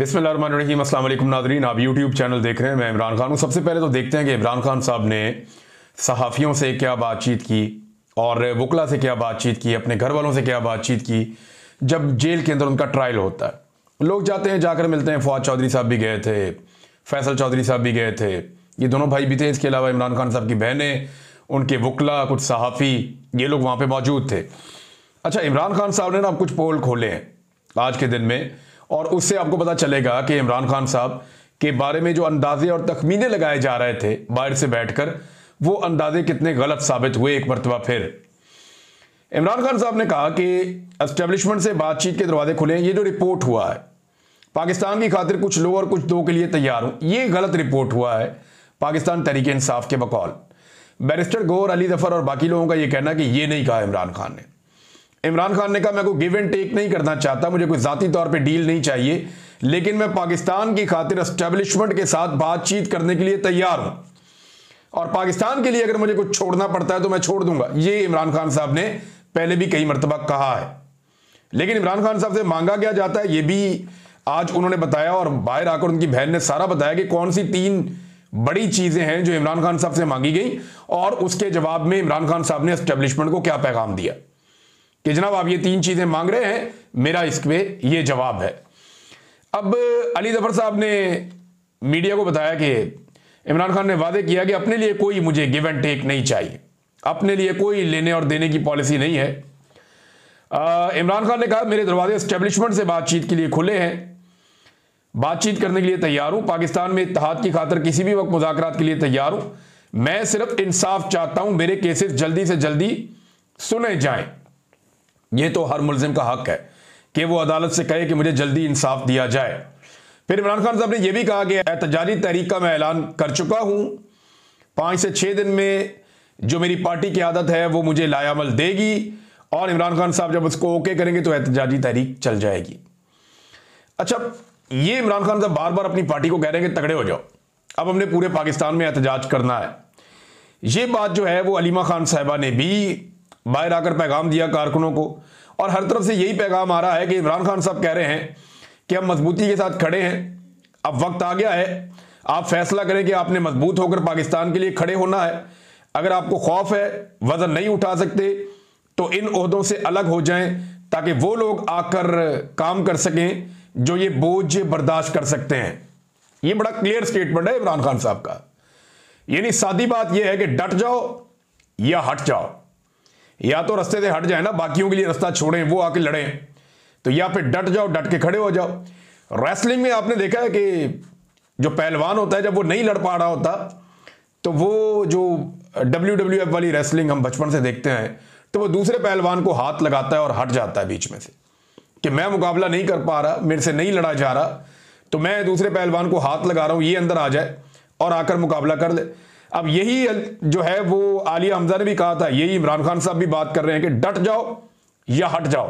बिस्मिल्लाहिर्रहमानिर्रहीम। अस्सलाम वालेकुम नाज़रीन, आप यूट्यूब चैनल देख रहे हैं। मैं इमरान खान हूँ। सबसे पहले तो देखते हैं कि इमरान खान साहब ने सहाफ़ियों से क्या बातचीत की और वकला से क्या बातचीत की, अपने घर वालों से क्या बातचीत की जब जेल के अंदर उनका ट्रायल होता है। लोग जाते हैं, जाकर मिलते हैं। फवाद चौधरी साहब भी गए थे, फैसल चौधरी साहब भी गए थे, ये दोनों भाई भी थे। इसके अलावा इमरान खान साहब की बहनें, उनके वकला, कुछ सहाफ़ी, ये लोग वहाँ पर मौजूद थे। अच्छा, इमरान खान साहब ने ना कुछ पोल खोले हैं आज के दिन में, और उससे आपको पता चलेगा कि इमरान खान साहब के बारे में जो अंदाजे और तखमीने लगाए जा रहे थे बाहर से बैठकर, वो अंदाजे कितने गलत साबित हुए एक मरतबा फिर। इमरान खान साहब ने कहा कि एस्टेब्लिशमेंट से बातचीत के दरवाजे खुले हैं। ये जो रिपोर्ट हुआ है, पाकिस्तान की खातिर कुछ लो और कुछ दो के लिए तैयार हूं, ये गलत रिपोर्ट हुआ है पाकिस्तान तहरीक इंसाफ के बकौल बैरिस्टर गौहर, अली जफर और बाकी लोगों का ये कहना कि ये नहीं कहा इमरान खान ने। इमरान खान ने कहा, मैं कोई गिव एंड टेक नहीं करना चाहता, मुझे कोई जाती तौर पे डील नहीं चाहिए, लेकिन मैं पाकिस्तान की खातिर एस्टेब्लिशमेंट के साथ बातचीत करने के लिए तैयार हूं, और पाकिस्तान के लिए अगर मुझे कुछ छोड़ना पड़ता है तो मैं छोड़ दूंगा। ये इमरान खान साहब ने पहले भी कई मरतबा कहा है। लेकिन इमरान खान साहब से मांगा क्या जाता है, ये भी आज उन्होंने बताया, और बाहर आकर उनकी बहन ने सारा बताया कि कौन सी 3 बड़ी चीजें हैं जो इमरान खान साहब से मांगी गई, और उसके जवाब में इमरान खान साहब ने एस्टेब्लिशमेंट को क्या पैगाम दिया कि जनाब आप ये 3 चीजें मांग रहे हैं, मेरा इस पे ये जवाब है। अब अली जफर साहब ने मीडिया को बताया कि इमरान खान ने वादे किया कि अपने लिए कोई मुझे गिव एंड टेक नहीं चाहिए, अपने लिए कोई लेने और देने की पॉलिसी नहीं है। इमरान खान ने कहा, मेरे दरवाजे एस्टेब्लिशमेंट से बातचीत के लिए खुले हैं, बातचीत करने के लिए तैयार हूं, पाकिस्तान में इत्तेहाद की खातिर किसी भी वक्त मुज़ाकरात के लिए तैयार हूं, मैं सिर्फ इंसाफ चाहता हूं, मेरे केसेस जल्दी से जल्दी सुने जाएं। ये तो हर मुल्जिम का हक है कि वो अदालत से कहे कि मुझे जल्दी इंसाफ दिया जाए। फिर इमरान खान साहब ने यह भी कहा कि एहतजाजी तहरीक का मैं ऐलान कर चुका हूं, 5 से 6 दिन में जो मेरी पार्टी की आदत है वो मुझे लायामल देगी, और इमरान खान साहब जब उसको ओके करेंगे तो एहतजाजी तहरीक चल जाएगी। अच्छा, ये इमरान खान साहब बार बार अपनी पार्टी को कह रहे हैं कि तगड़े हो जाओ, अब हमने पूरे पाकिस्तान में एहतजाज करना है। ये बात जो है वो अलीमा खान साहिबा ने भी बाहर आकर पैगाम दिया कारकुनों को, और हर तरफ से यही पैगाम आ रहा है कि इमरान खान साहब कह रहे हैं कि हम मजबूती के साथ खड़े हैं, अब वक्त आ गया है, आप फैसला करें कि आपने मजबूत होकर पाकिस्तान के लिए खड़े होना है। अगर आपको खौफ है, वजन नहीं उठा सकते, तो इन ओहदों से अलग हो जाएं, ताकि वो लोग आकर काम कर सकें जो ये बोझ बर्दाश्त कर सकते हैं। ये बड़ा क्लियर स्टेटमेंट है इमरान खान साहब का। यानी सादी बात यह है कि डट जाओ या हट जाओ, या तो रास्ते से हट जाए ना, बाकियों के लिए रास्ता छोड़ें, वो आके लड़ें, तो या फिर डट जाओ, डट के खड़े हो जाओ। रेसलिंग में आपने देखा है कि जो पहलवान होता है, जब वो नहीं लड़ पा रहा होता, तो वो जो WWF वाली रेसलिंग हम बचपन से देखते हैं, तो वो दूसरे पहलवान को हाथ लगाता है और हट जाता है बीच में से कि मैं मुकाबला नहीं कर पा रहा, मेरे से नहीं लड़ा जा रहा, तो मैं दूसरे पहलवान को हाथ लगा रहा हूं, ये अंदर आ जाए और आकर मुकाबला कर ले। अब यही जो है वो आलिया हमजा ने भी कहा था, यही इमरान खान साहब भी बात कर रहे हैं कि डट जाओ या हट जाओ,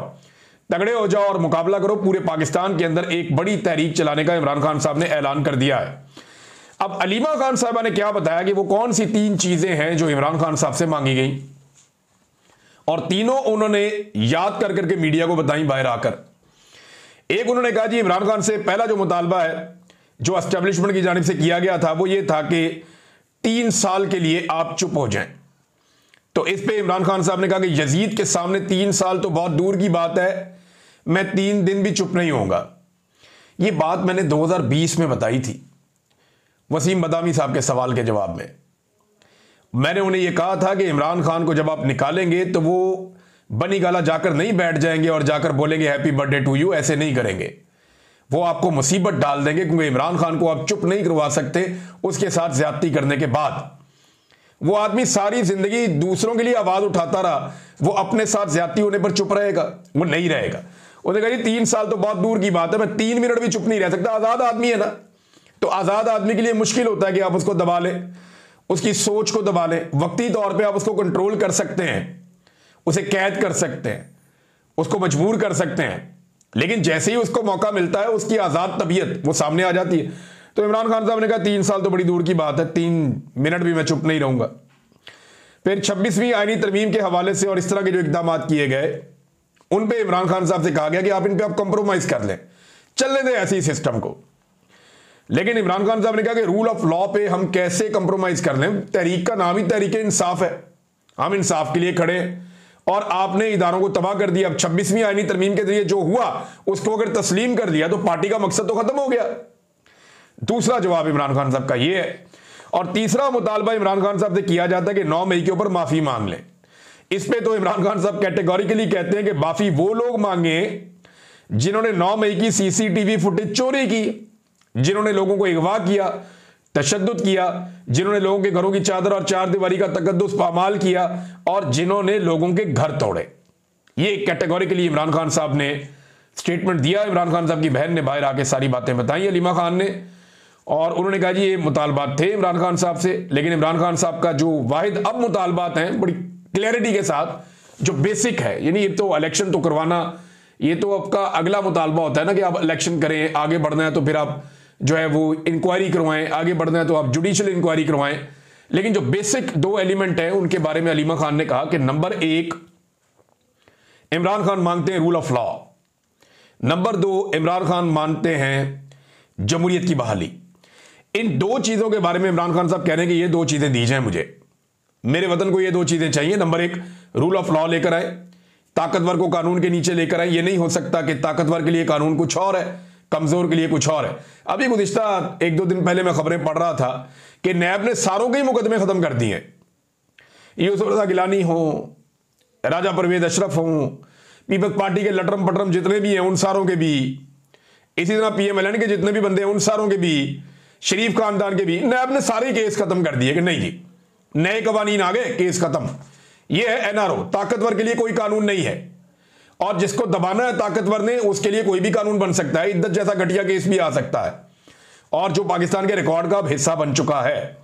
तगड़े हो जाओ और मुकाबला करो। पूरे पाकिस्तान के अंदर एक बड़ी तहरीक चलाने का इमरान खान साहब ने ऐलान कर दिया है। अब अलीमा खान साहबा ने क्या बताया कि वो कौन सी 3 चीजें हैं जो इमरान खान साहब से मांगी गई, और तीनों उन्होंने याद कर करके मीडिया को बताई बाहर आकर। एक उन्होंने कहा, जी इमरान खान से पहला जो मुतालबा है जो एस्टेब्लिशमेंट की जानिब से किया गया था, वो ये था कि 3 साल के लिए आप चुप हो जाएं। तो इस पे इमरान खान साहब ने कहा कि यजीद के सामने 3 साल तो बहुत दूर की बात है, मैं 3 दिन भी चुप नहीं होऊंगा। ये बात मैंने 2020 में बताई थी वसीम बदामी साहब के सवाल के जवाब में। मैंने उन्हें यह कहा था कि इमरान खान को जब आप निकालेंगे तो वो बनी गाला जाकर नहीं बैठ जाएंगे और जाकर बोलेंगे हैप्पी बर्थडे टू यू, ऐसे नहीं करेंगे, वो आपको मुसीबत डाल देंगे, क्योंकि इमरान खान को आप चुप नहीं करवा सकते उसके साथ ज्यादती करने के बाद। वो आदमी सारी जिंदगी दूसरों के लिए आवाज उठाता रहा, वो अपने साथ ज्यादती होने पर चुप रहेगा? वो नहीं रहेगा। उन्होंने कहा 3 साल तो बहुत दूर की बात है, मैं 3 मिनट भी चुप नहीं रह सकता। आजाद आदमी है ना, तो आजाद आदमी के लिए मुश्किल होता है कि आप उसको दबा लें, उसकी सोच को दबा लें। वक्ती तौर पर आप उसको कंट्रोल कर सकते हैं, उसे कैद कर सकते हैं, उसको मजबूर कर सकते हैं, लेकिन जैसे ही उसको मौका मिलता है उसकी आजाद तबीयत वो सामने आ जाती है। तो इमरान खान साहब ने कहा 3 साल तो बड़ी दूर की बात है, 3 मिनट भी मैं चुप नहीं रहूंगा। फिर 26वीं आईनी तरमीम के हवाले से और इस तरह के जो इकदाम किए गए, उन पे इमरान खान साहब से कहा गया कि आप इन पे आप कंप्रोमाइज कर लें, चलने दें ऐसे ही सिस्टम को। लेकिन इमरान खान साहब ने कहा कि रूल ऑफ लॉ पे हम कैसे कंप्रोमाइज कर लें, तहरीक का नाम ही तहरीक इंसाफ है, हम इंसाफ के लिए खड़े हैं, और आपने इदारों को तबाह कर दिया। अब 26वीं आईनी तरमीम के जरिए जो हुआ उसको अगर तस्लीम कर लिया तो पार्टी का मकसद तो खत्म हो गया। दूसरा जवाब इमरान खान साहब का यह है। और तीसरा मुतालबा इमरान खान साहब से किया जाता है कि 9 मई के ऊपर माफी मांग लें। इस पे तो इमरान खान साहब कैटेगोरिकली कहते हैं कि माफी वो लोग मांगे जिन्होंने 9 मई की सीसीटीवी फुटेज चोरी की, जिन्होंने लोगों को अगवा किया, तशद्दुद किया, जिन्होंने लोगों के घरों की चादर और चार दीवारी का तकद्दुस पामाल किया, और जिन्होंने लोगों के घर तोड़े। ये कैटेगोरिकली इमरान खान साहब ने स्टेटमेंट दिया। इमरान खान साहब की बहन ने बाहर आके सारी बातें बताई, अलीमा खान ने, और उन्होंने कहा जी ये मुतालबात थे इमरान खान साहब से। लेकिन इमरान खान साहब का जो वाहिद अब मुतालबात हैं बड़ी क्लैरिटी के साथ, जो बेसिक है, यानी ये तो इलेक्शन तो करवाना, ये तो आपका अगला मुतालबा होता है ना कि आप इलेक्शन करें, आगे बढ़ना है तो फिर आप जो है वो इंक्वायरी करवाएं, आगे बढ़ना है तो आप जुडिशियल इंक्वायरी करवाएं। लेकिन जो बेसिक 2 एलिमेंट हैं उनके बारे में अलीमा खान ने कहा कि नंबर 1, इमरान खान मांगते हैं rule of law. Number 2, Imran Khan मानते हैं जमहूरियत की बहाली। इन 2 चीजों के बारे में इमरान खान साहब कह रहे हैं कि ये 2 चीजें दी जाएं मुझे, मेरे वतन को ये 2 चीजें चाहिए। नंबर 1, रूल ऑफ लॉ लेकर आए, ताकतवर को कानून के नीचे लेकर आए। ये नहीं हो सकता कि ताकतवर के लिए कानून कुछ और है, कमजोर के लिए कुछ और है। अभी गुज़िश्ता 1-2 दिन पहले मैं खबरें पढ़ रहा था कि नैब ने सारों के ही मुकदमे खत्म कर दिए। यूसुफ रज़ा गिलानी हो, राजा परवेज अशरफ हो, पीपल्स पार्टी के लटरम पटरम जितने भी हैं उन सारों के भी, इसी तरह PMLN के जितने भी बंदे हैं उन सारों के भी, शरीफ खानदान के भी, नैब ने सारे केस खत्म कर दिए कि नहीं जी नए कवानीन आ गए, केस खत्म। यह है NRO, ताकतवर के लिए कोई कानून नहीं है, और जिसको दबाना है ताकतवर ने उसके लिए कोई भी कानून बन सकता है, इद्दत जैसा घटिया केस भी आ सकता है, और जो पाकिस्तान के रिकॉर्ड का हिस्सा बन चुका है।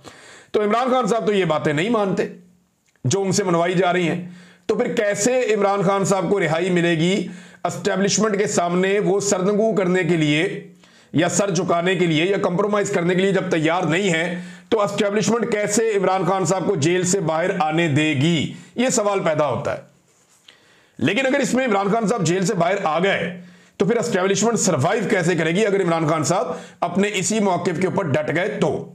तो इमरान खान साहब तो ये बातें नहीं मानते जो उनसे मनवाई जा रही हैं। तो फिर कैसे इमरान खान साहब को रिहाई मिलेगी एस्टेब्लिशमेंट के सामने? वो सरनगू करने के लिए या सर झुकाने के लिए या कंप्रोमाइज करने के लिए जब तैयार नहीं है, तो एस्टेब्लिशमेंट कैसे इमरान खान साहब को जेल से बाहर आने देगी? ये सवाल पैदा होता है। लेकिन अगर इसमें इमरान खान साहब जेल से बाहर आ गए तो फिर एस्टेब्लिशमेंट सर्वाइव कैसे करेगी अगर इमरान खान साहब अपने इसी मौक़िफ़ के ऊपर डट गए? तो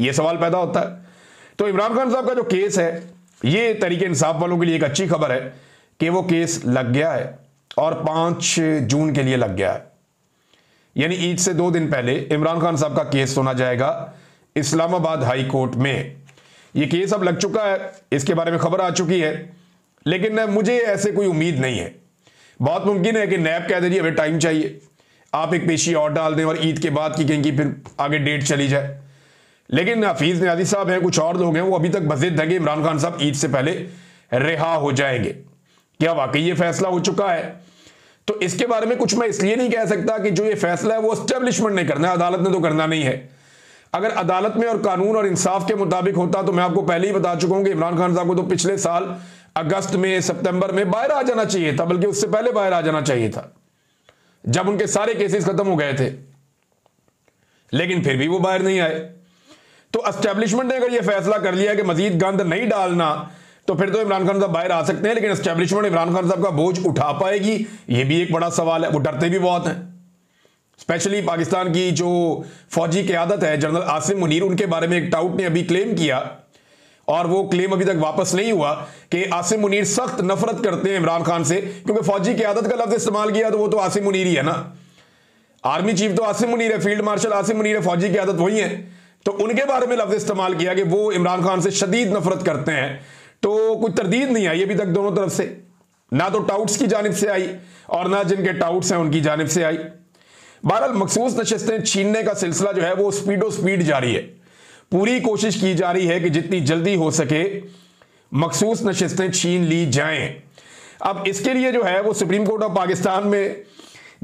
यह सवाल पैदा होता है। तो इमरान खान साहब का जो केस है, ये तहरीक इंसाफ वालों के लिए एक अच्छी खबर है कि वो केस लग गया है, और 5 जून के लिए लग गया है, यानी ईद से 2 दिन पहले इमरान खान साहब का केस सुना जाएगा इस्लामाबाद हाई कोर्ट में। ये केस अब लग चुका है, इसके बारे में खबर आ चुकी है, लेकिन मुझे ऐसे कोई उम्मीद नहीं है। बहुत मुमकिन है कि नैब कह दे जी हमें टाइम चाहिए, आप एक पेशी और डाल दें और ईद के बाद की कहेंगी फिर आगे डेट चली जाए। लेकिन हफीज नियाज़ी साहब हैं, कुछ और लोग हैं, वो अभी तक बज़िद हैं कि इमरान खान साहब ईद से पहले रिहा हो जाएंगे। क्या वाकई ये फैसला हो चुका है? तो इसके बारे में कुछ मैं इसलिए नहीं कह सकता कि जो ये फैसला है वो एस्टेब्लिशमेंट ने करना है, अदालत ने तो करना नहीं है। अगर अदालत में और कानून और इंसाफ के मुताबिक होता तो मैं आपको पहले ही बता चुका हूं कि इमरान खान साहब को तो पिछले साल अगस्त में, सितंबर में बाहर आ जाना चाहिए था, बल्कि उससे पहले बाहर आ जाना चाहिए था जब उनके सारे केसेस खत्म हो गए थे। लेकिन फिर भी वो बाहर नहीं आए। तो एस्टेब्लिशमेंट ने अगर ये फैसला कर लिया कि मजीद गंद नहीं डालना, तो फिर तो इमरान खान साहब बाहर आ सकते हैं, लेकिन एस्टेब्लिशमेंट इमरान खान साहब का बोझ उठा पाएगी? ये भी एक बड़ा सवाल है। वो डरते भी बहुत हैं, स्पेशली पाकिस्तान की जो फौजी क़यादत है, जनरल आसिम मुनीर, उनके बारे में एक टाउट ने अभी क्लेम किया, और वो क्लेम अभी तक वापस नहीं हुआ, कि आसिम मुनीर सख्त नफरत करते हैं इमरान खान से, क्योंकि फौजी क़यादत का लफ्ज़ इस्तेमाल किया तो वो तो आसिम मुनीर ही है ना। आर्मी चीफ तो आसिम मुनीर है, फील्ड मार्शल आसिम मुनीर है, फौजी क़यादत वही है। तो उनके बारे में लफ्ज़ इस्तेमाल किया कि वो इमरान खान से शदीद नफरत करते हैं। तो कोई तरदीद नहीं आई अभी तक दोनों तरफ से, ना तो टाउट्स की जानिब से आई और ना जिनके टाउट्स हैं उनकी जानिब से आई। बहरहाल मखसूस नशिस्तें छीनने का सिलसिला जो है वो स्पीड जारी है। पूरी कोशिश की जा रही है कि जितनी जल्दी हो सके मखसूस नशिस्तें छीन ली जाएं। अब इसके लिए जो है वो सुप्रीम कोर्ट ऑफ पाकिस्तान में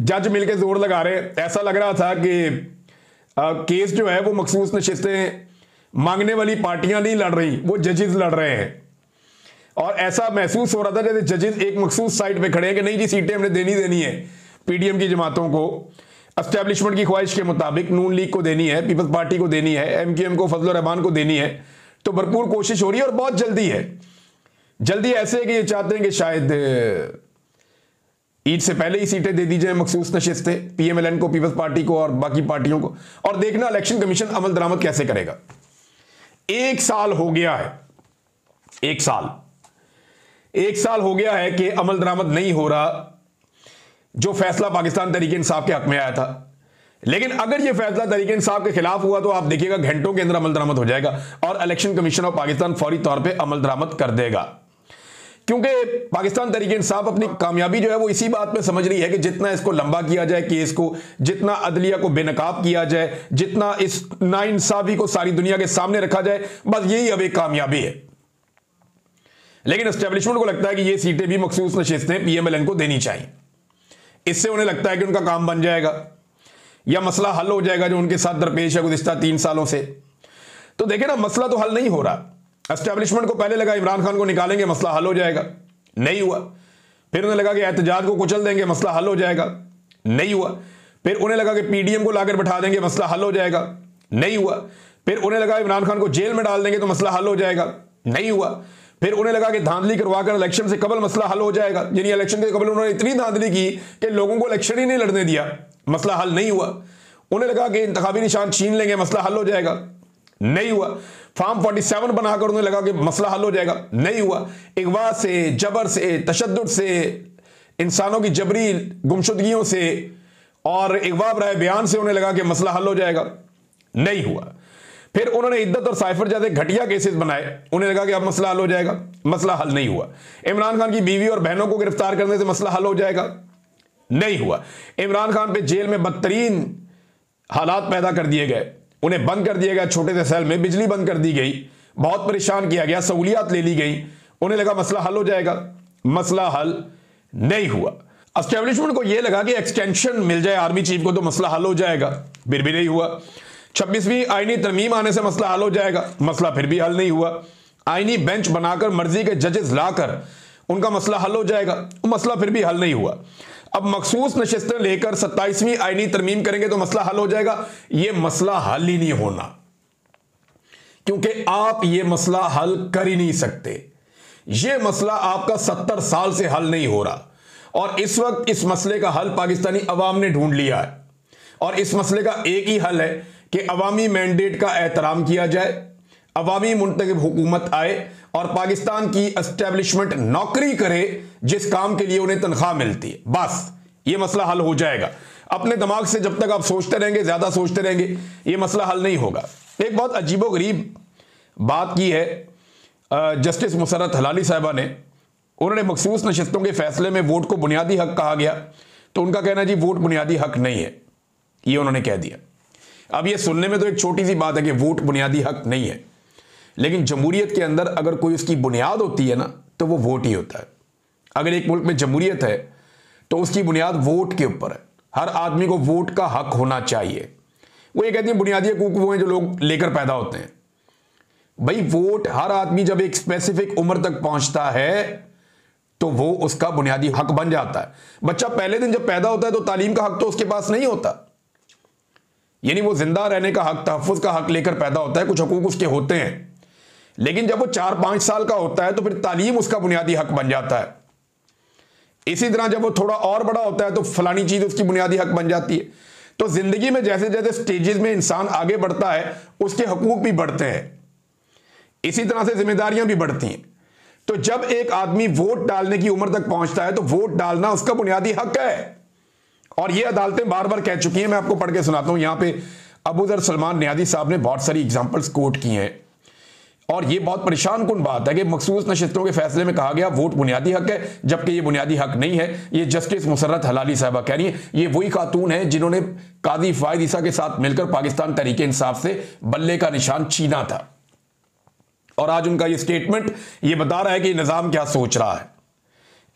जज मिलकर जोर लगा रहे हैं। ऐसा लग रहा था कि केस जो है वो मखसूस नशिस्तें मांगने वाली पार्टियां नहीं लड़ रही, वो जजेस लड़ रहे हैं। और ऐसा महसूस हो रहा था जैसे जजेस एक मखसूस साइड पे खड़े हैं कि नहीं जी सीटें हमने देनी है PDM की जमातों को, एस्टेब्लिशमेंट की ख्वाहिश के मुताबिक नून लीग को देनी है, पीपल्स पार्टी को देनी है, MQM को, फजल रहमान को देनी है। तो भरपूर कोशिश हो रही है और बहुत जल्दी है। जल्दी ऐसे है कि ये चाहते हैं कि शायद ईद से पहले ही सीटें दे दी जाए, मखसूस नशिस्तें पीएमएलएन को, पीपल्स पार्टी को और बाकी पार्टियों को, और देखना इलेक्शन कमीशन अमल दरामद कैसे करेगा। 1 साल हो गया है, 1 साल हो गया है कि अमल दरामद नहीं हो रहा जो फैसला पाकिस्तान तहरीक इंसाफ के हक में आया था। लेकिन अगर यह फैसला तहरीक इंसाफ के खिलाफ हुआ तो आप देखिएगा घंटों के अंदर अमल दरामद हो जाएगा और इलेक्शन कमीशन ऑफ पाकिस्तान फौरी तौर पे अमल दरामद कर देगा। क्योंकि पाकिस्तान तहरीक इंसाफ अपनी कामयाबी जो है वो इसी बात में समझ रही है कि जितना इसको लंबा किया जाए केस को, जितना अदलिया को बेनकाब किया जाए, जितना इस नाइंसाफी को सारी दुनिया के सामने रखा जाए, बस यही अब एक कामयाबी है। लेकिन एस्टेब्लिशमेंट को लगता है कि ये सीटें भी मखसूस नशिस्तें पीएमएलएन को देनी चाहिए। इससे उन्हें लगता है कि उनका काम बन जाएगा या मसला हल हो जाएगा जो उनके साथ दरपेश है गुज़िश्ता 3 सालों से। तो देखें ना, मसला तो हल नहीं हो रहा। एस्टेब्लिशमेंट को पहले लगा इमरान खान को निकालेंगे मसला हल हो जाएगा, नहीं हुआ। फिर उन्हें लगा कि एहतजाज को कुचल देंगे मसला हल हो जाएगा, नहीं हुआ। फिर उन्हें लगा कि पीडीएम को लाकर बैठा देंगे मसला हल हो जाएगा, नहीं हुआ। फिर उन्हें लगा इमरान खान को जेल में डाल देंगे तो मसला हल हो जाएगा, नहीं हुआ। फिर उन्हें लगा कि धांधली करवाकर इलेक्शन से कबल मसला हल हो जाएगा, यानी इलेक्शन के कबल उन्होंने इतनी धांधली की कि लोगों को इलेक्शन ही नहीं लड़ने दिया, मसला हल नहीं हुआ। उन्हें लगा कि इंतखाबी निशान छीन लेंगे मसला हल हो जाएगा, नहीं हुआ। फॉर्म 47 बनाकर उन्हें लगा कि मसला हल हो जाएगा, नहीं हुआ। इगवा से, जबर से, तशद्दुद से, इंसानों की जबरी गुमशुदगियों से और इगवा बराए बयान से उन्हें लगा कि मसला हल हो जाएगा, नहीं हुआ। फिर उन्होंने इद्दत और साइफर जैसे घटिया केसेस बनाए, उन्हें लगा कि अब मसला हल हो जाएगा, मसला हल नहीं हुआ। इमरान खान की बीवी और बहनों को गिरफ्तार करने से मसला हल हो जाएगा, नहीं हुआ। इमरान खान पे जेल में बदतरीन हालात पैदा कर दिए गए, उन्हें बंद कर दिया गया छोटे से सेल में, बिजली बंद कर दी गई, बहुत परेशान किया गया, सहूलियात ले ली गई, उन्हें लगा मसला हल हो जाएगा, मसला हल नहीं हुआ। एस्टेब्लिशमेंट को यह लगा कि एक्सटेंशन मिल जाए आर्मी चीफ को तो मसला हल हो जाएगा, फिर भी नहीं हुआ। 26वीं आईनी तरमीम आने से मसला हल हो जाएगा, मसला फिर भी हल नहीं हुआ। आईनी बेंच बनाकर मर्जी के जजेस लाकर उनका मसला हल हो जाएगा, मसला फिर भी हल नहीं हुआ। अब मखसूस नशिस्तें लेकर 27वीं आईनी तरमीम करेंगे तो मसला हल हो जाएगा, यह मसला हल ही नहीं होना, क्योंकि आप यह मसला हल कर ही नहीं सकते। यह मसला आपका 70 साल से हल नहीं हो रहा और इस वक्त इस मसले का हल पाकिस्तानी अवाम ने ढूंढ लिया है। और इस मसले का एक ही हल है कि अवामी मैंडेट का एहतराम किया जाए, अवामी मुंतखब हुकूमत आए और पाकिस्तान की एस्टेब्लिशमेंट नौकरी करे जिस काम के लिए उन्हें तनख्वाह मिलती है, बस ये मसला हल हो जाएगा। अपने दिमाग से जब तक आप सोचते रहेंगे, ज्यादा सोचते रहेंगे, ये मसला हल नहीं होगा। एक बहुत अजीबोगरीब बात की है जस्टिस मुसर्रत हलाली साहिबा ने। उन्होंने मखसूस नशिस्तों के फैसले में वोट को बुनियादी हक कहा गया, तो उनका कहना जी वोट बुनियादी हक नहीं है, ये उन्होंने कह दिया। अब ये सुनने में तो एक छोटी सी बात है कि वोट बुनियादी हक नहीं है, लेकिन जमहूरियत के अंदर अगर कोई उसकी बुनियाद होती है ना तो वो वोट ही होता है। अगर एक मुल्क में जमहूरियत है तो उसकी बुनियाद वोट के ऊपर है, हर आदमी को वोट का हक होना चाहिए। वो ये कहती है बुनियादी हकूक वो हैं जो लोग लेकर पैदा होते हैं। भाई वोट हर आदमी जब एक स्पेसिफिक उम्र तक पहुंचता है तो वो उसका बुनियादी हक बन जाता है। बच्चा पहले दिन जब पैदा होता है तो तालीम का हक तो उसके पास नहीं होता, यानी वो जिंदा रहने का हक, तहफ़्फ़ुज़ का हक लेकर पैदा होता है, कुछ हकूक उसके होते हैं। लेकिन जब वो 4-5 साल का होता है तो फिर तालीम उसका बुनियादी हक बन जाता है। इसी तरह जब वो थोड़ा और बड़ा होता है तो फलानी चीज उसकी बुनियादी हक बन जाती है। तो जिंदगी में जैसे जैसे स्टेजेस में इंसान आगे बढ़ता है उसके हकूक भी बढ़ते हैं, इसी तरह से जिम्मेदारियां भी बढ़ती हैं। तो जब एक आदमी वोट डालने की उम्र तक पहुंचता है तो वोट डालना उसका बुनियादी हक है। और ये अदालतें बार बार कह चुकी हैं, मैं आपको पढ़ के सुनाता हूं। यहां पे अबू ज़र सलमान नियाज़ी साहब ने बहुत सारी एग्जांपल्स कोट की हैं और ये बहुत परेशान कुन बात है कि मखसूस नशिस्तों के फैसले में कहा गया वोट बुनियादी हक है, जबकि ये बुनियादी हक नहीं है। ये जस्टिस मुसर्रत हलाली साहबा कह रही है। ये वही खातून है जिन्होंने कादी फायद ईसा के साथ मिलकर पाकिस्तान तहरीक इंसाफ से बल्ले का निशान छीना था। और आज उनका ये स्टेटमेंट ये बता रहा है कि निज़ाम क्या सोच रहा है।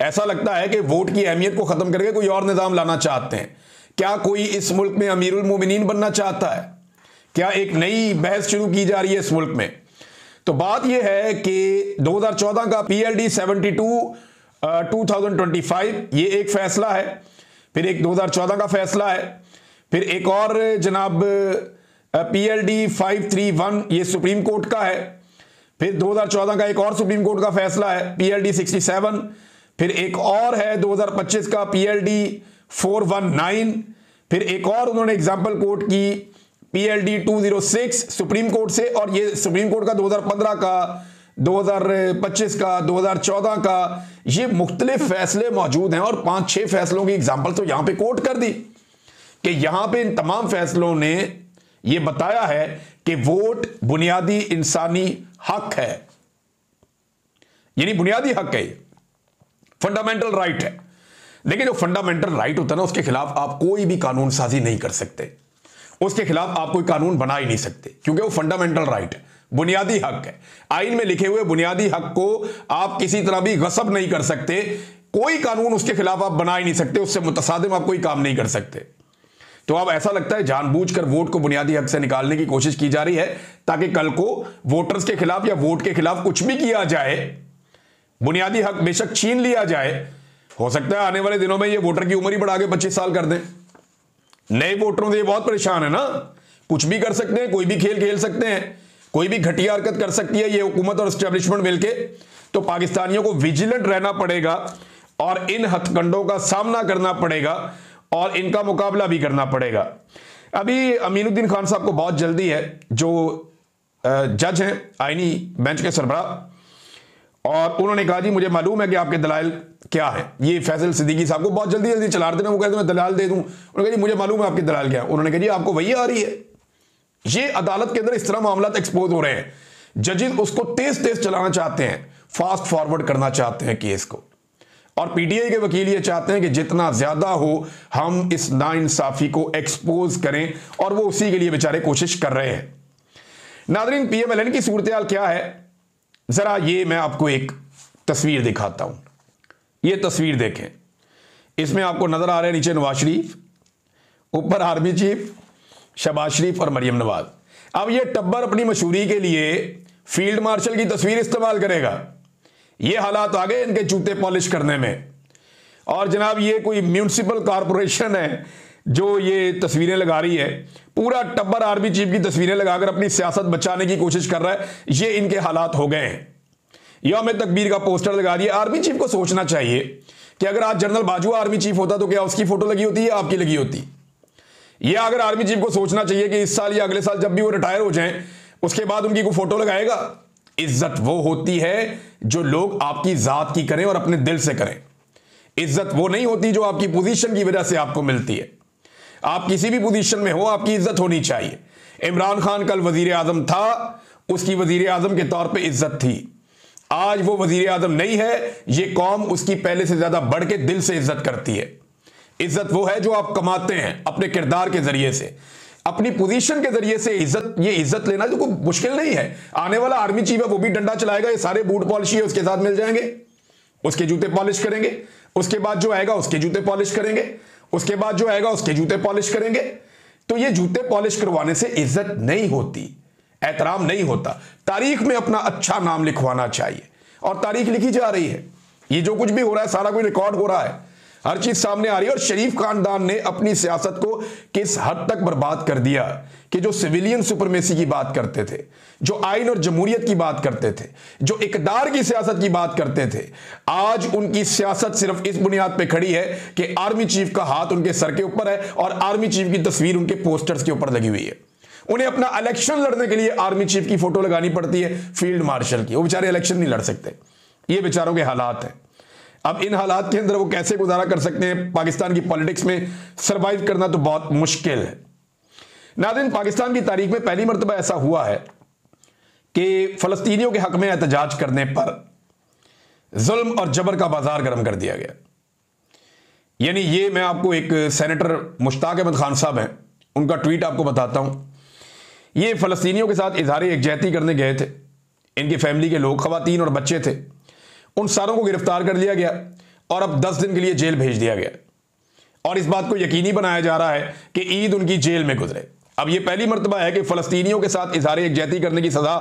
ऐसा लगता है कि वोट की अहमियत को खत्म करके कोई और निज़ाम लाना चाहते हैं। क्या कोई इस मुल्क में अमीरुल मोमिनीन बनना चाहता है? क्या एक नई बहस शुरू की जा रही है इस मुल्क में? तो बात यह है कि 2014 का PLD 72 2025 ये एक फैसला है, फिर एक 2014 का फैसला है, फिर एक और जनाब PLD 531 ये सुप्रीम कोर्ट का है, फिर 2014 का एक और सुप्रीम कोर्ट का फैसला है PLD 67, फिर एक और है 2025 का PLD 419, फिर एक और उन्होंने एग्जाम्पल कोट की PLD 206 सुप्रीम कोर्ट से, और ये सुप्रीम कोर्ट का 2015 का, 2025 का, 2014 का, ये मुख्तलिफ फैसले मौजूद हैं और 5-6 फैसलों की एग्जाम्पल तो यहां पे कोट कर दी कि यहां पे इन तमाम फैसलों ने ये बताया है कि वोट बुनियादी इंसानी हक है, यानी बुनियादी हक है, फंडामेंटल राइट है। लेकिन जो फंडामेंटल राइट होता है ना, उसके खिलाफ आप कोई भी कानून साजी नहीं कर सकते, उसके खिलाफ आप कोई कानून बना ही नहीं सकते, क्योंकि वो फंडामेंटल राइट है, बुनियादी हक है। आइन में लिखे हुए बुनियादी हक को आप किसी तरह भी गसब नहीं कर सकते, कोई कानून उसके खिलाफ आप बना ही नहीं सकते, उससे मुतसादिम आप कोई काम नहीं कर सकते। तो अब ऐसा लगता है जानबूझकर वोट को बुनियादी हक से निकालने की कोशिश की जा रही है, ताकि कल को वोटर्स के खिलाफ या वोट के खिलाफ कुछ भी किया जाए, बुनियादी हक बेशक छीन लिया जाए, हो सकता है आने वाले दिनों में ये वोटर की उम्र ही बढ़ा के 25 साल कर दें। नए वोटरों से ये बहुत परेशान है ना, कुछ भी कर सकते हैं, कोई भी खेल खेल सकते हैं, कोई भी घटिया हरकत कर सकती है ये हुकूमत और एस्टेब्लिशमेंट मिलके। तो पाकिस्तानियों को विजिलेंट रहना पड़ेगा और इन हथकंडों का सामना करना पड़ेगा और इनका मुकाबला भी करना पड़ेगा। अभी अमीनुद्दीन खान साहब को बहुत जल्दी है, जो जज हैं आईनी बेंच के सरबराह, और उन्होंने कहा जी मुझे मालूम है कि आपके दलाइल क्या है। ये फैसल सिद्दीकी साहब को बहुत जल्दी चला रहे थे, वो कहते मैं दलाल दे दूं, उन्होंने कहा जी मुझे मालूम है आपके दलाल क्या है। उन्होंने कहा जी आपको वही आ रही है। ये अदालत के अंदर इस तरह मामला एक्सपोज हो रहे हैं, जजेस उसको तेज तेज चलाना चाहते हैं, फास्ट फॉरवर्ड करना चाहते हैं केस को, और पीटीआई के वकील ये चाहते हैं कि जितना ज्यादा हो हम इस नाइंसाफी को एक्सपोज करें, और वो उसी के लिए बेचारे कोशिश कर रहे हैं। नाज़रीन, PMLN की सूरत क्या है, जरा ये मैं आपको एक तस्वीर दिखाता हूं। ये तस्वीर देखें, इसमें आपको नजर आ रहे हैं नीचे नवाज शरीफ, ऊपर आर्मी चीफ शहबाज शरीफ और मरियम नवाज। अब ये टब्बर अपनी मशहूरी के लिए फील्ड मार्शल की तस्वीर इस्तेमाल करेगा। ये हालात आ गए इनके जूते पॉलिश करने में। और जनाब ये कोई म्यूनिसिपल कॉरपोरेशन है जो ये तस्वीरें लगा रही है, पूरा टब्बर आर्मी चीफ की तस्वीरें लगाकर अपनी सियासत बचाने की कोशिश कर रहा है। ये इनके हालात हो गए हैं। यौम तकबीर का पोस्टर लगा दिया। आर्मी चीफ को सोचना चाहिए कि अगर आज जनरल बाजवा आर्मी चीफ होता तो क्या उसकी फोटो लगी होती या आपकी लगी होती। यह अगर आर्मी चीफ को सोचना चाहिए कि इस साल या अगले साल जब भी वो रिटायर हो जाएं, उसके बाद उनकी कोई फोटो लगाएगा। इज्जत वो होती है जो लोग आपकी जात की करें और अपने दिल से करें। इज्जत वो नहीं होती जो आपकी पोजीशन की वजह से आपको मिलती है। आप किसी भी पोजीशन में हो, आपकी इज्जत होनी चाहिए। इमरान खान कल वजीर आजम था, उसकी वजीर आजम के तौर पे इज्जत थी। आज वो वजीर आजम नहीं है, ये कौम उसकी पहले से ज्यादा बढ़ के दिल से इज्जत करती है। इज्जत वो है जो आप कमाते हैं अपने किरदार के जरिए से, अपनी पोजीशन के जरिए से। इज्जत, ये इज्जत लेना तो कोई मुश्किल नहीं है। आने वाला आर्मी चीफ है, वो भी डंडा चलाएगा, ये सारे बूट पॉलिश उसके साथ मिल जाएंगे, उसके जूते पॉलिश करेंगे। उसके बाद जो आएगा उसके जूते पॉलिश करेंगे, उसके बाद जो आएगा उसके जूते पॉलिश करेंगे। तो ये जूते पॉलिश करवाने से इज्जत नहीं होती, एहतराम नहीं होता। तारीख में अपना अच्छा नाम लिखवाना चाहिए, और तारीख लिखी जा रही है। ये जो कुछ भी हो रहा है सारा कोई रिकॉर्ड हो रहा है, हर चीज सामने आ रही है। और शरीफ खानदान ने अपनी सियासत को किस हद तक बर्बाद कर दिया कि जो सिविलियन सुपरमेसी की बात करते थे, जो आइन और जमहूरियत की बात करते थे, जो इकदार की सियासत की बात करते थे, आज उनकी सियासत सिर्फ इस बुनियाद पे खड़ी है कि आर्मी चीफ का हाथ उनके सर के ऊपर है और आर्मी चीफ की तस्वीर उनके पोस्टर्स के ऊपर लगी हुई है। उन्हें अपना इलेक्शन लड़ने के लिए आर्मी चीफ की फोटो लगानी पड़ती है, फील्ड मार्शल की। वो बेचारे इलेक्शन नहीं लड़ सकते। ये बेचारों के हालात हैं। अब इन हालात के अंदर वो कैसे गुजारा कर सकते हैं? पाकिस्तान की पॉलिटिक्स में सरवाइव करना तो बहुत मुश्किल है। नाज़रीन, पाकिस्तान की तारीख में पहली मरतबा ऐसा हुआ है कि फलस्तीनियों के हक में एहतजाज करने पर जुल्म और जबर का बाजार गर्म कर दिया गया। यानी ये मैं आपको एक सेनेटर मुश्ताक अहमद खान साहब हैं, उनका ट्वीट आपको बताता हूं। ये फलस्तीनियों के साथ इजहार यकजहती करने गए थे। इनकी फैमिली के लोग, खवातीन और बच्चे थे, उन सारों को गिरफ्तार कर लिया गया और अब 10 दिन के लिए जेल भेज दिया गया। और इस बात को यकीनी बनाया जा रहा है कि ईद उनकी जेल में गुजरे। अब यह पहली मरतबा है कि फलस्तीनियों के साथ इजहार यकजहती करने की सजा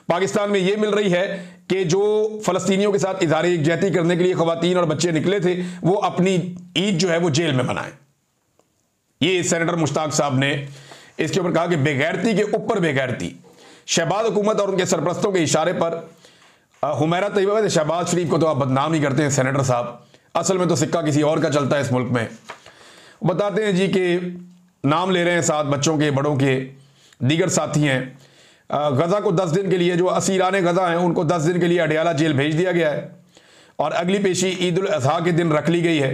पाकिस्तान में यह मिल रही है कि जो फलस्तीनियों के साथ इजहार यकजहती करने के लिए खवातीन और बच्चे निकले थे, वो अपनी ईद जो है वो जेल में मनाएं। ये सेनेटर मुश्ताक साहब ने इसके ऊपर कहा कि बेगैरती के ऊपर बेगैरती, शहबाज हुकूमत और उनके सरपरस्तों के इशारे पर हुमैरा तैयबा, शहबाज शरीफ को तो आप बदनाम ही करते हैं सेनेटर साहब, असल में तो सिक्का किसी और का चलता है इस मुल्क में। बताते हैं जी कि नाम ले रहे हैं 7 बच्चों के, बड़ों के, दीगर साथी हैं। गज़ा को 10 दिन के लिए, जो असीरान गज़ा हैं उनको 10 दिन के लिए अडयाला जेल भेज दिया गया है और अगली पेशी ईद उल अज़हा के दिन रख ली गई है।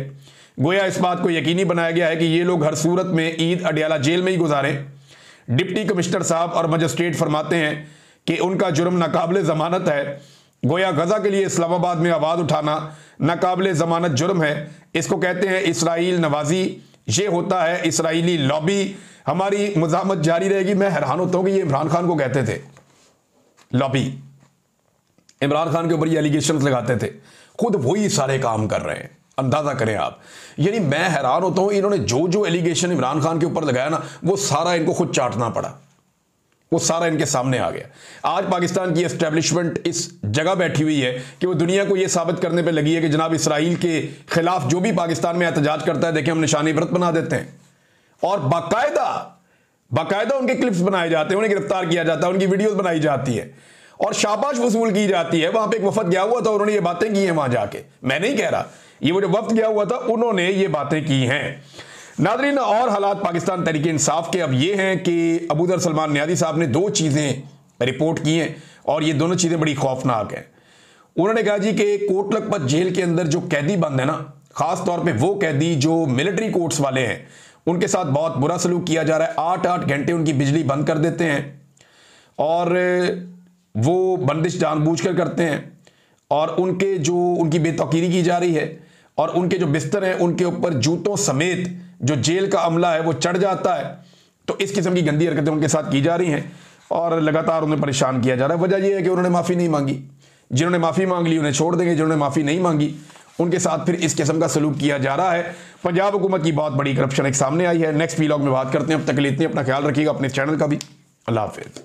गोया इस बात को यकीनी बनाया गया है कि ये लोग हर सूरत में ईद अडयाला जेल में ही गुजारें। डिप्टी कमिश्नर साहब और मजिस्ट्रेट फरमाते हैं कि उनका जुर्म नाकाबिल ज़मानत है। गोया गज़ा के लिए इस्लामाबाद में आवाज़ उठाना नाकाबिल ज़मानत जुर्म है। इसको कहते हैं इसराइल नवाजी, ये होता है इसराइली लॉबी। हमारी मुज़ाहमत जारी रहेगी। मैं हैरान होता हूँ कि ये इमरान खान को कहते थे लॉबी, इमरान खान के ऊपर ये एलिगेशंस लगाते थे, खुद वही सारे काम कर रहे हैं। अंदाजा करें आप, यानी मैं हैरान होता हूं, इन्होंने जो जो एलिगेशन इमरान खान के ऊपर लगाया ना, वो सारा इनको खुद चाटना पड़ा, वो सारा इनके सामने आ गया। आज पाकिस्तान की एस्टेब्लिशमेंट इस जगह बैठी हुई है कि वो दुनिया को ये साबित करने पे लगी है कि जनाब इसराइल के खिलाफ जो भी पाकिस्तान में एहतजाज करता है, देखें हम निशानी व्रत बना देते हैं और बाकायदा उनके क्लिप्स बनाए जाते हैं, उन्हें गिरफ्तार किया जाता है, उनकी वीडियोस बनाई जाती है और शाबाश वसूल की जाती है। वहां पे एक वफद गया हुआ था, उन्होंने ये बातें की हैं वहां जाके, मैं नहीं कह रहा, ये वो जो वफद गया हुआ था उन्होंने ये बातें की हैं। नाज़रीन, और हालात पाकिस्तान तहरीक इंसाफ के अब ये हैं कि अबूदर सलमान नियाज़ी साहब ने 2 चीज़ें रिपोर्ट की हैं और ये दोनों चीज़ें बड़ी खौफनाक हैं। उन्होंने कहा जी कि कोट लखपत जेल के अंदर जो कैदी बंद है ना, खास तौर पे वो कैदी जो मिलिट्री कोर्ट्स वाले हैं, उनके साथ बहुत बुरा सलूक किया जा रहा है। 8-8 घंटे उनकी बिजली बंद कर देते हैं और वो बंदिश जानबूझकर करते हैं और उनकी बेतौकीरी की जा रही है और उनके जो बिस्तर हैं उनके ऊपर जूतों समेत जो जेल का अमला है वो चढ़ जाता है। तो इस किस्म की गंदी हरकतें उनके साथ की जा रही हैं और लगातार उन्हें परेशान किया जा रहा है। वजह यह है कि उन्होंने माफ़ी नहीं मांगी। जिन्होंने माफ़ी मांग ली उन्हें छोड़ देंगे, जिन्होंने माफ़ी नहीं मांगी उनके साथ फिर इस किस्म का सलूक किया जा रहा है। पंजाब हुकूमत की बहुत बड़ी करप्शन एक सामने आई है। नेक्स्ट वीलॉग में बात करते हैं। अब तक के लिए इतनी, अपना ख्याल रखिएगा, अपने चैनल का भी। अल्लाह हाफिज़।